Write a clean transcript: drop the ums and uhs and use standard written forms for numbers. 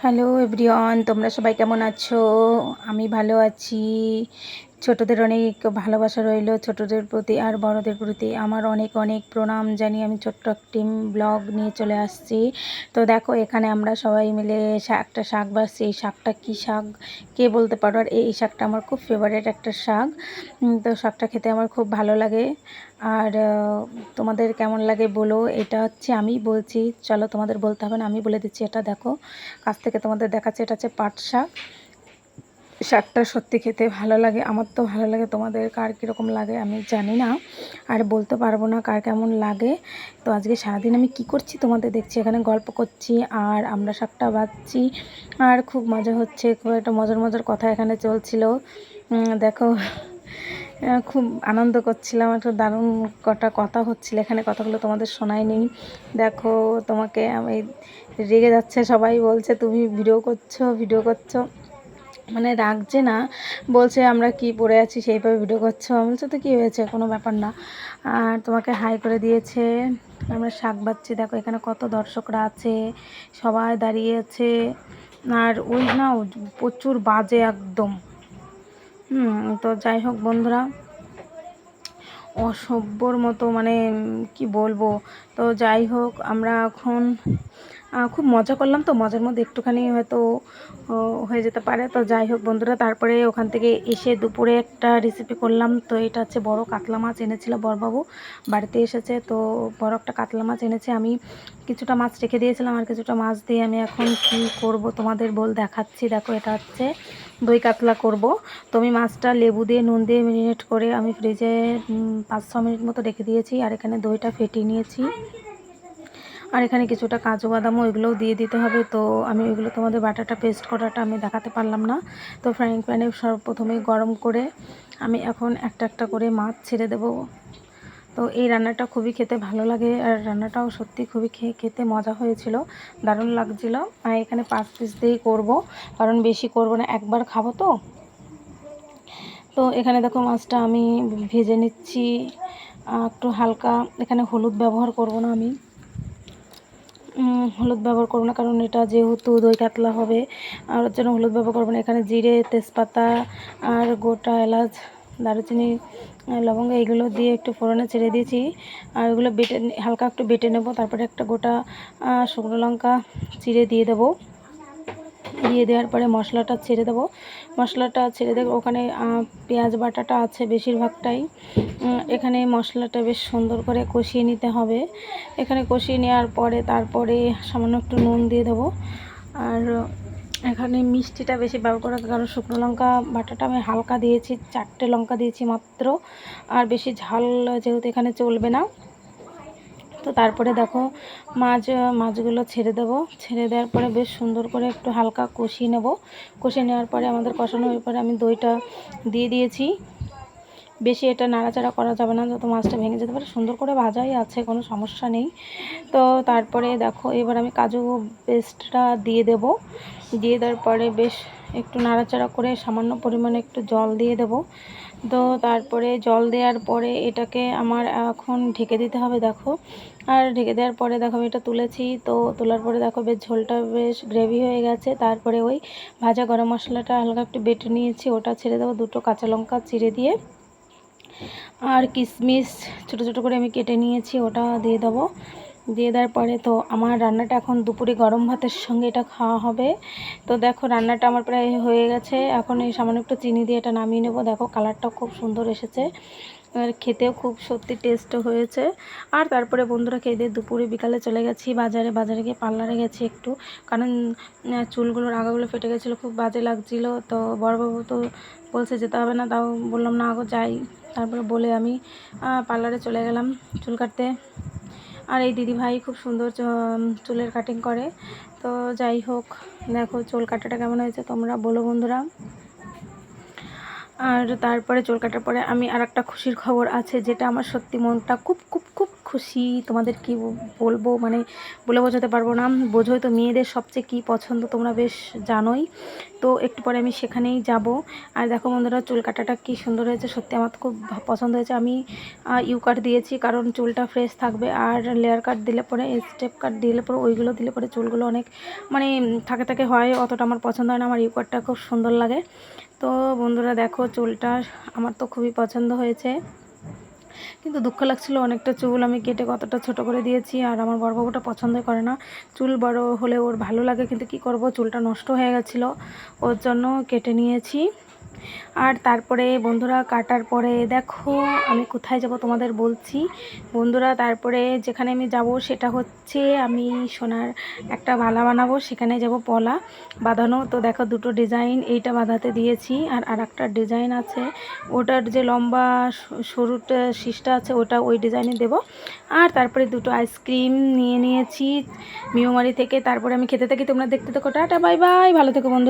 Hello everyone, তোমরা সবাই কেমন আছো? আমি ভালো আছি। ছোটদের অনেক ভালোবাসা রইলো, ছোটদের প্রতি আর বড়দের প্রতি আমার অনেক অনেক প্রণাম জানিয়ে আমি ছোট্ট একটি ব্লগ নিয়ে চলে আসছি। তো দেখো, এখানে আমরা সবাই মিলে একটা শাক বাছছি। এই শাকটা কী শাক কে বলতে পারো? আর এই শাকটা আমার খুব ফেভারিট একটা শাক। তো শাকটা খেতে আমার খুব ভালো লাগে। আর তোমাদের কেমন লাগে বলো। এটা হচ্ছে আমি বলছি, চলো তোমাদের বলতে হবে না, আমি বলে দিচ্ছি। এটা দেখো, কাছ থেকে তোমাদের দেখাচ্ছে, এটা হচ্ছে পাট শাক। শাকটা সত্যি খেতে ভালো লাগে, আমার তো ভালো লাগে। তোমাদের কার কীরকম লাগে আমি জানি না, আর বলতে পারবো না কার কেমন লাগে। তো আজকে সারাদিন আমি কি করছি তোমাদের দেখছি, এখানে গল্প করছি আর আমরা শাকটা বাছছি আর খুব মজা হচ্ছে। খুব একটা মজার মজার কথা এখানে চলছিল। দেখো, খুব আনন্দ করছিলাম, একটু দারুণ কটা কথা হচ্ছিল এখানে, কথাগুলো তোমাদের শোনাই নেই। দেখো, তোমাকে আমি রেগে যাচ্ছে, সবাই বলছে তুমি ভিডিও করছো, মানে রাখছে না, বলছে আমরা কি পড়ে আছি সেইভাবে ভিডিও করছো। আমি বলছি তো কী হয়েছে, কোনো ব্যাপার না। আর তোমাকে হাই করে দিয়েছে। আমরা শাক বাচ্ছি, দেখো এখানে কত দর্শকরা আছে, সবাই দাঁড়িয়ে আছে। আর ওই না প্রচুর বাজে একদম। তো যাই হোক বন্ধুরা, অসভ্যর মতো, মানে কি বলবো। তো যাই হোক, আমরা এখন খুব মজা করলাম, তো মজার মধ্যে একটুখানি হয়তো হয়ে যেতে পারে। তো যাই হোক বন্ধুরা, তারপরে ওখান থেকে এসে দুপুরে একটা রেসিপি করলাম। তো এটা হচ্ছে বড় কাতলা মাছ এনেছিল বড়বাবু, বাড়িতে এসেছে। তো বড় একটা কাতলা মাছ এনেছে, আমি কিছুটা মাছ রেখে দিয়েছিলাম, আর কিছুটা মাছ দিয়ে আমি এখন কি করব তোমাদের দেখাচ্ছি। দেখো, এটা হচ্ছে দই কাতলা করব। তো আমি মাছটা লেবু দিয়ে নুন দিয়ে ম্যারিনেট করে আমি ফ্রিজে 5-6 মিনিট মতো রেখে দিয়েছি। আর এখানে দইটা ফেটিয়ে নিয়েছি, আর এখানে কিছুটা কাজু বাদামও ওইগুলোও দিয়ে দিতে হবে। তো আমি ওইগুলো তোমাদের বাটাটা পেস্ট করাটা আমি দেখাতে পারলাম না। তো ফ্রাইং প্যানে সর্বপ্রথমে গরম করে আমি এখন একটা একটা করে মাছ ছেড়ে দেব। তো এই রান্নাটা খুবই খেতে ভালো লাগে, আর রান্নাটাও সত্যি খুবই খেতে মজা হয়েছিল, দারুণ লাগছিল। আর এখানে 5 পিস দিয়েই করব, কারণ বেশি করব না, একবার খাবো তো। তো এখানে দেখো, মাছটা আমি ভেজে নিচ্ছি একটু হালকা। এখানে হলুদ ব্যবহার করব না, আমি হলুদ ব্যবহার করবো না, কারণ এটা যেহেতু দই কাতলা হবে, আর ওর জন্য হলুদ ব্যবহার করবো না। এখানে জিরে, তেজপাতা আর গোটা এলাচ, দারুচিনি, লবঙ্গ এইগুলো দিয়ে একটু ফোড়নে ছেড়ে দিয়েছি। আর ওগুলো বেটে হালকা একটু বেটে নেব। তারপরে একটা গোটা শুকনো লঙ্কা চিড়ে দিয়ে দেবো। দিয়ে দেওয়ার পরে মশলাটা ছেড়ে দেবো। ওখানে পেঁয়াজ বাটাটা আছে বেশিরভাগটাই। এখানে মশলাটা বেশ সুন্দর করে কষিয়ে নিতে হবে। এখানে কষিয়ে নেওয়ার পরে তারপরে সামান্য একটু নুন দিয়ে দেবো। আর এখানে মিষ্টিটা বেশি ব্যবহার করা, কারণ শুকনো লঙ্কা বাটাটা আমি হালকা দিয়েছি, 4টে লঙ্কা দিয়েছি মাত্র, আর বেশি ঝাল যেহেতু এখানে চলবে না। তো তারপরে দেখো, মাছগুলো ছেড়ে দেবো। ছেড়ে দেওয়ার পরে বেশ সুন্দর করে একটু হালকা কষিয়ে নেব। কষিয়ে নেওয়ার পরে আমাদের কষানো হয়ে পরে আমি দইটা দিয়ে দিয়েছি। বেশি এটা নাড়াচাড়া করা যাবে না, যত মাছটা ভেঙে যেতে পারে। সুন্দর করে ভাজাই আছে, কোনো সমস্যা নেই। তো তারপরে দেখো, এবার আমি কাজু পেস্টটা দিয়ে দেব। দিয়ে দেওয়ার পরে বেশ একটু নাড়াচাড়া করে সামান্য পরিমাণে একটু জল দিয়ে দেব। তো তারপরে জল দেওয়ার পরে এটাকে আমার এখন ঢেকে দিতে হবে। দেখো, আর ঢেকে দেওয়ার পরে দেখো আমি এটা তুলেছি। তো তোলার পরে দেখো বেশ ঝোলটা বেশ গ্রেভি হয়ে গেছে। তারপরে ওই ভাজা গরম মশলাটা হালকা একটু বেটে নিয়েছি, ওটা ছেড়ে দেবো। 2টো কাঁচা লঙ্কা চিড়ে দিয়ে, আর কিশমিশ ছোটো ছোটো করে আমি কেটে নিয়েছি, ওটা দিয়ে দেবো। দিয়ে দেওয়ার পরে তো আমার রান্নাটা এখন দুপুরে গরম ভাতের সঙ্গে এটা খাওয়া হবে। তো দেখো, রান্নাটা আমার প্রায় হয়ে গেছে। এখন এই সামান্য একটু চিনি দিয়ে এটা নামিয়ে নেব। দেখো, কালারটাও খুব সুন্দর এসেছে, আর খেতেও খুব সত্যি টেস্টও হয়েছে। আর তারপরে বন্ধুরা খেয়ে দিয়ে দুপুরে বিকালে চলে গেছি বাজারে গিয়ে পার্লারে গেছি একটু, কারণ চুলগুলোর আগাগুলো ফেটে গেছিলো, খুব বাজে লাগছিলো। তো বড়বাবু তো বলছে যেতে হবে না, তাও বললাম না আগো যাই। তারপরে বলে আমি পার্লারে চলে গেলাম চুল কাটতে। আর এই দিদিভাই খুব সুন্দর চুলের কাটিং করে। তো যাই হোক, দেখো চুল কাটাটা কেমন হয়েছে তোমরা বলো বন্ধুরা। আর তারপরে চুল কাটার পরে আমি আর একটা খুশির খবর আছে, যেটা আমার সত্যি মনটা খুব খুব খুব খুশি। তোমাদের কি বলবো, মানে বলে বোঝাতে পারবো না। বোঝোই তো মেয়েদের সবচেয়ে কী পছন্দ, তোমরা বেশ জানোই। তো একটু পরে আমি সেখানেই যাব। আর দেখো বন্ধুরা, চুল কাটাটা কী সুন্দর হয়েছে, সত্যি আমার খুব পছন্দ হয়েছে। আমি ইউ কাট দিয়েছি কারণ চুলটা ফ্রেশ থাকবে, আর লেয়ার কাট দিলে পরে, স্টেপ কাট দিলে পরে, ওইগুলো দিলে পরে চুলগুলো অনেক মানে থাকে থাকে হয়, অতটা আমার পছন্দ হয় না। আমার ইউ কাটটা খুব সুন্দর লাগে। তো বন্ধুরা দেখো, চুলটা আমার তো খুবই পছন্দ হয়েছে, কিন্তু দুঃখ লাগছিল অনেকটা চুল আমি কেটে কতটা ছোট করে দিয়েছি। আর আমার বড়বাবুটা পছন্দই করে না, চুল বড় হলে ওর ভালো লাগে, কিন্তু কি করব, চুলটা নষ্ট হয়ে গেছিলো, ওর জন্য কেটে নিয়েছি। আর তারপরে বন্ধুরা কাটার পরে দেখো আমি কোথায় যাব তোমাদের বলছি বন্ধুরা। তারপরে যেখানে আমি যাব সেটা হচ্ছে, আমি সোনার একটা বালা বানাবো, সেখানে যাব পলা বাঁধানো। তো দেখো দুটো ডিজাইন, এইটা বাঁধাতে দিয়েছি, আর একটা ডিজাইন আছে, ওটার যে লম্বা সরুটা শীষটা আছে ওটা ওই ডিজাইনে দেব। আর তারপরে দুটো আইসক্রিম নিয়ে নিয়েছি মিউমারি থেকে। তারপরে আমি খেতে থাকি, তোমরা দেখতে থাকো। টাটা বাই বাই, ভালো থেকো বন্ধুরা।